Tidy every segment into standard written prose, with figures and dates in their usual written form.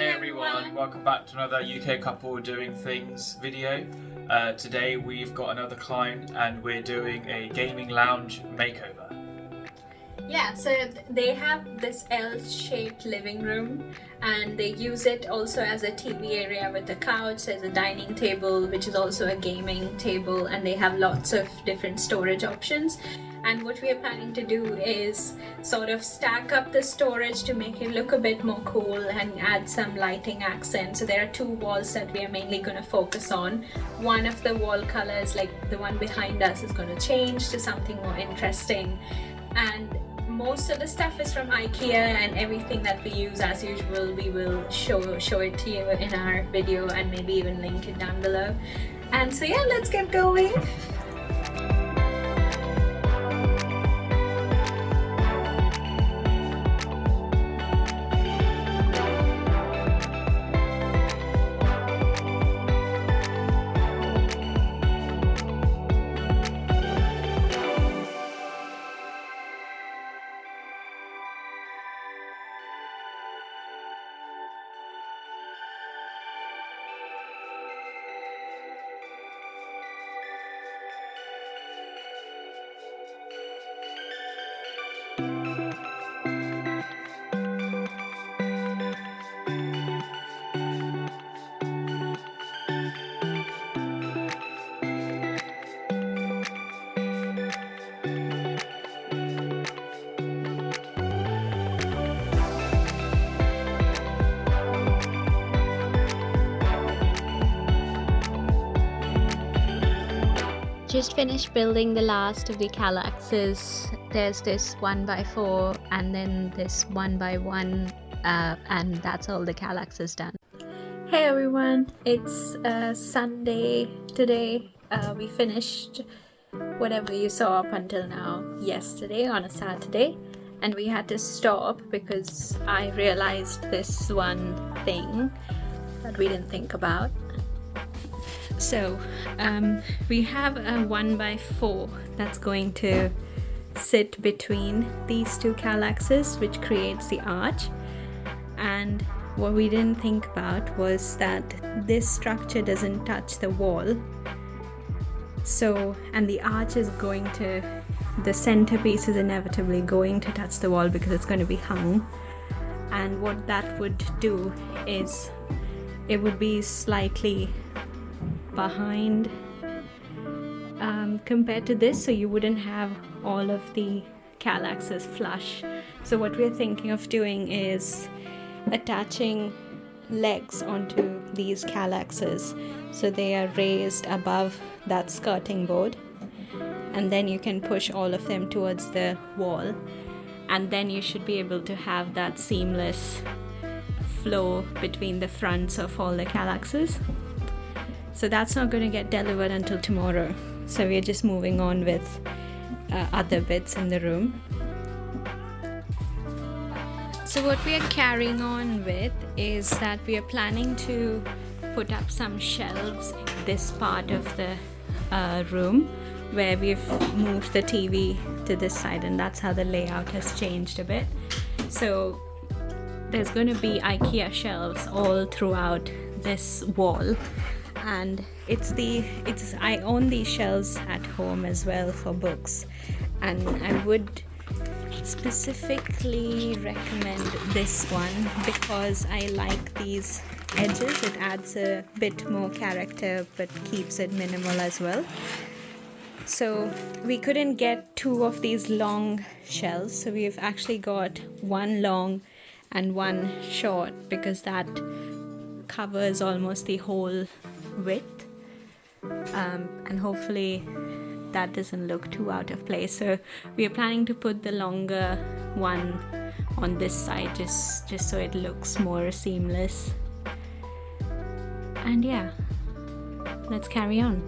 Hey everyone, welcome back to another UK couple doing things video. Today we've got another client and we're doing a gaming lounge makeover. Yeah, so they have this L-shaped living room and they use it also as a TV area with a couch. There's a dining table which is also a gaming table, and they have lots of different storage options. And what we are planning to do is sort of stack up the storage to make it look a bit more cool and add some lighting accent. So there are two walls that we are mainly going to focus on. One of the wall colors, like the one behind us, is going to change to something more interesting. And most of the stuff is from IKEA, and everything that we use as usual we will show it to you in our video and maybe even link it down below. And so yeah, let's get going. Just finished building the last of the calyxes. There's this 1x4 and then this 1x1, and that's all the calyxes done. Hey everyone, it's Sunday today. We finished whatever you saw up until now yesterday on a Saturday, and we had to stop because I realized this one thing that we didn't think about. So we have a 1x4 that's going to sit between these two calyxes, which creates the arch. And what we didn't think about was that this structure doesn't touch the wall. So, and the arch is going to, the centerpiece is inevitably going to touch the wall because it's going to be hung. And what that would do is it would be slightly behind compared to this, so you wouldn't have all of the calyxes flush. So what we're thinking of doing is attaching legs onto these calyxes so they are raised above that skirting board, and then you can push all of them towards the wall, and then you should be able to have that seamless flow between the fronts of all the calyxes. So that's not going to get delivered until tomorrow. So we're just moving on with other bits in the room. So what we are carrying on with is that we are planning to put up some shelves in this part of the room where we've moved the TV to this side, and that's how the layout has changed a bit. So there's going to be IKEA shelves all throughout this wall. And I own these shelves at home as well for books, and I would specifically recommend this one because I like these edges. It adds a bit more character but keeps it minimal as well. So we couldn't get two of these long shelves, so we've actually got one long and one short because that covers almost the whole width, and hopefully that doesn't look too out of place. So we are planning to put the longer one on this side just so it looks more seamless. And yeah, let's carry on.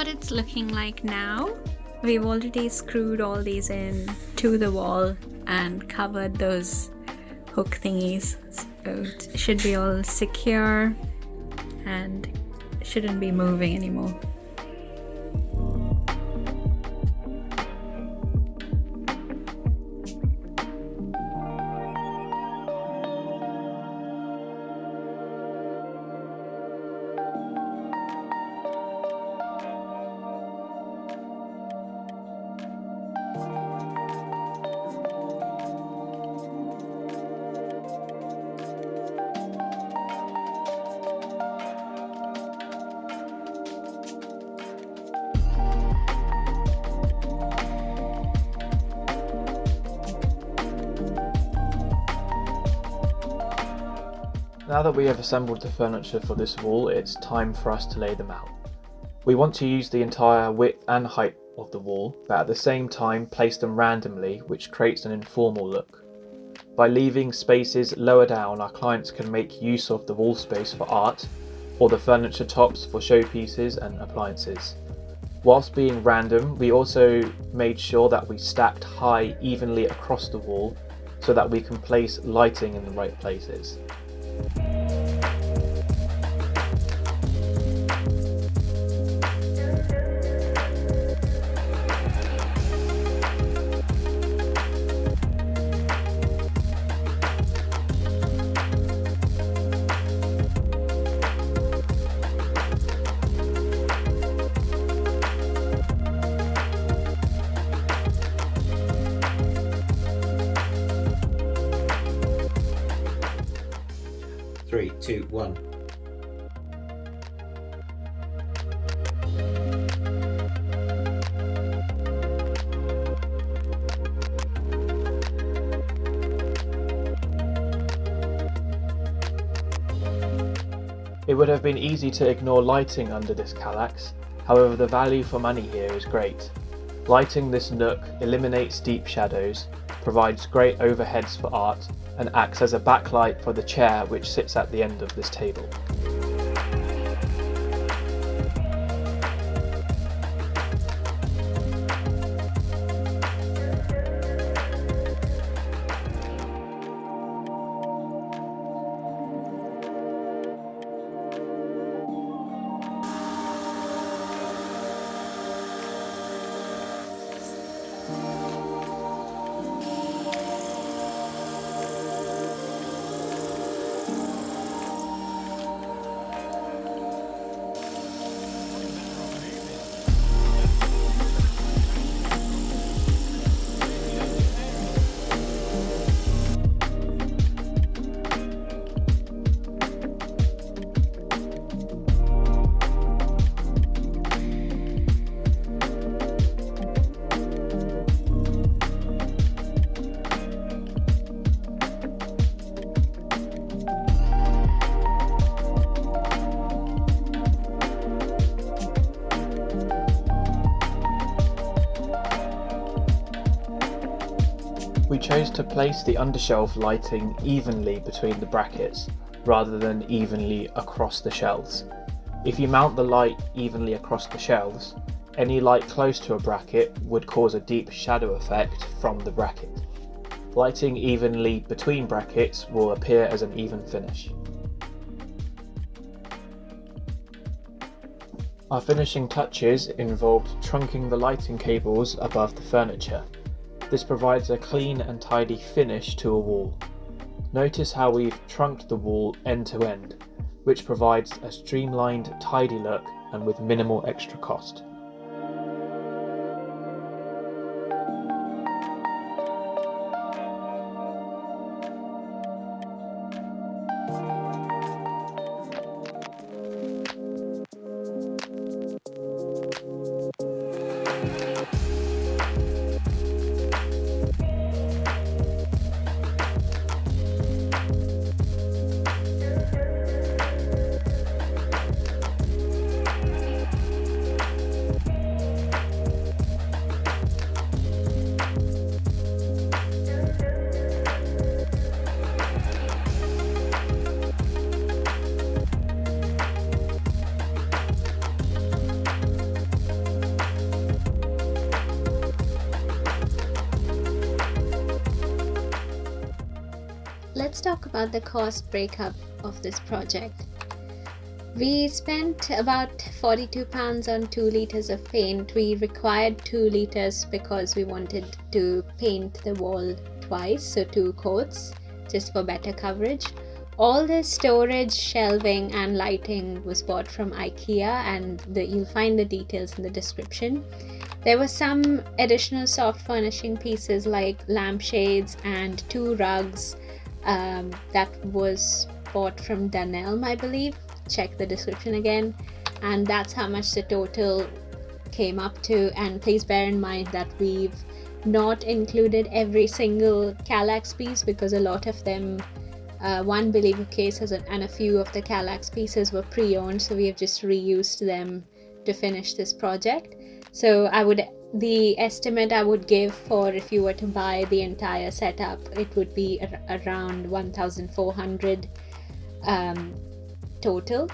what it's looking like now. We've already screwed all these in to the wall and covered those hook thingies, so it should be all secure and shouldn't be moving anymore. Now that we have assembled the furniture for this wall, it's time for us to lay them out. We want to use the entire width and height of the wall, but at the same time place them randomly, which creates an informal look. By leaving spaces lower down, our clients can make use of the wall space for art, or the furniture tops for showpieces and appliances. Whilst being random, we also made sure that we stacked high evenly across the wall so that we can place lighting in the right places. Three, two, one. It would have been easy to ignore lighting under this kallax, however the value for money here is great. Lighting this nook eliminates deep shadows, provides great overheads for art, and acts as a backlight for the chair which sits at the end of this table. We chose to place the undershelf lighting evenly between the brackets rather than evenly across the shelves. If you mount the light evenly across the shelves, any light close to a bracket would cause a deep shadow effect from the bracket. Lighting evenly between brackets will appear as an even finish. Our finishing touches involved trunking the lighting cables above the furniture. This provides a clean and tidy finish to a wall. Notice how we've trunked the wall end to end, which provides a streamlined, tidy look and with minimal extra cost. let's talk about the cost breakup of this project. We spent about £42 on 2 litres of paint. We required 2 litres because we wanted to paint the wall twice, so 2 coats, just for better coverage. All the storage, shelving and lighting was bought from IKEA, and you'll find the details in the description. There were some additional soft furnishing pieces like lampshades and 2 rugs that was bought from Dunelm, I believe. Check the description again, and that's how much the total came up to. And please bear in mind that we've not included every single Kallax piece because a lot of them, one Billy bookcase and a few of the Kallax pieces were pre-owned, so we have just reused them to finish this project. So the estimate I would give for if you were to buy the entire setup, it would be around 1,400 total.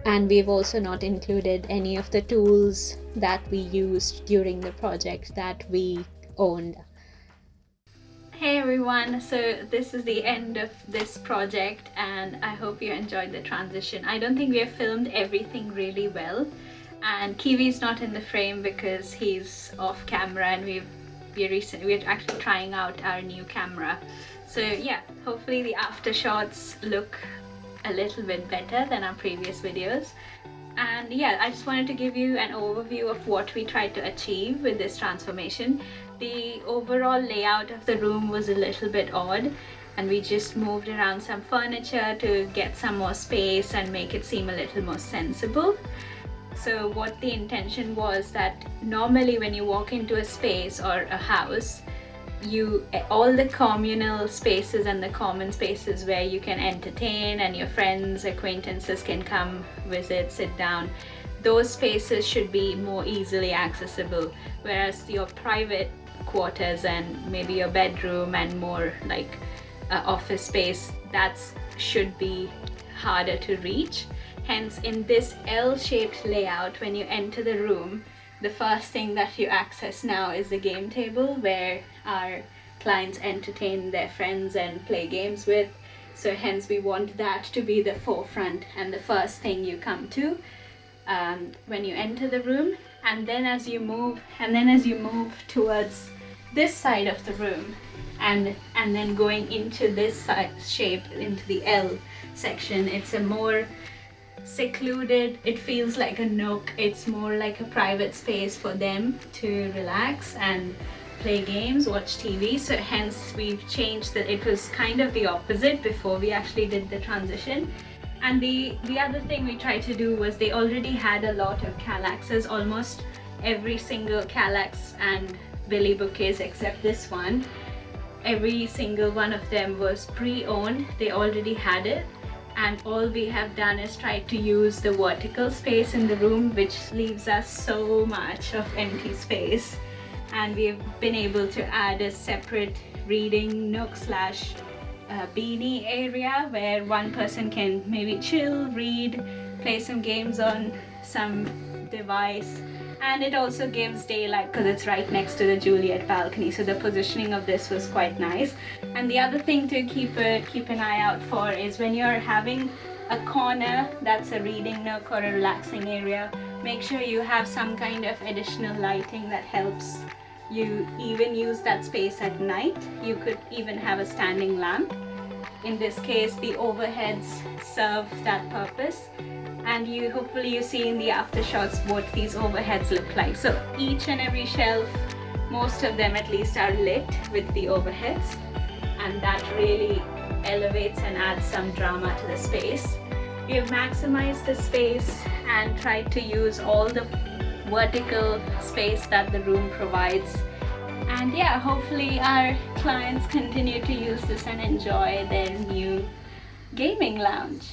And we've also not included any of the tools that we used during the project that we owned. Hey everyone, so this is the end of this project and I hope you enjoyed the transition. I don't think we have filmed everything really well, and Kiwi's not in the frame because he's off camera, and we're actually trying out our new camera. So yeah, hopefully the after shots look a little bit better than our previous videos. And yeah, I just wanted to give you an overview of what we tried to achieve with this transformation. The overall layout of the room was a little bit odd, and we just moved around some furniture to get some more space and make it seem a little more sensible. So what the intention was that normally when you walk into a space or a house, all the communal spaces and the common spaces where you can entertain and your friends, acquaintances can come visit, sit down, those spaces should be more easily accessible, whereas your private quarters and maybe your bedroom and more like office space, that should be harder to reach. Hence, in this L-shaped layout, when you enter the room, the first thing that you access now is the game table where our clients entertain their friends and play games with. So hence we want that to be the forefront and the first thing you come to when you enter the room. And then as you move towards this side of the room and then going into this side shape, into the L section, it's a more secluded, it feels like a nook, it's more like a private space for them to relax and play games, watch TV. So hence we've changed that. It was kind of the opposite before we actually did the transition. And the other thing we tried to do was they already had a lot of Kallaxes, almost every single Kallax and Billy bookcase except this one. Every single one of them was pre-owned, they already had it. And all we have done is try to use the vertical space in the room, which leaves us so much of empty space. And we've been able to add a separate reading nook slash beanie area where one person can maybe chill, read, play some games on some device. And it also gives daylight because it's right next to the Juliet balcony, so the positioning of this was quite nice. And the other thing to keep an eye out for is when you're having a corner that's a reading nook or a relaxing area, make sure you have some kind of additional lighting that helps you even use that space at night. You could even have a standing lamp. In this case, the overheads serve that purpose. And hopefully you see in the after shots what these overheads look like. So each and every shelf, most of them at least, are lit with the overheads, and that really elevates and adds some drama to the space. We have maximized the space and tried to use all the vertical space that the room provides. And yeah, hopefully our clients continue to use this and enjoy their new gaming lounge.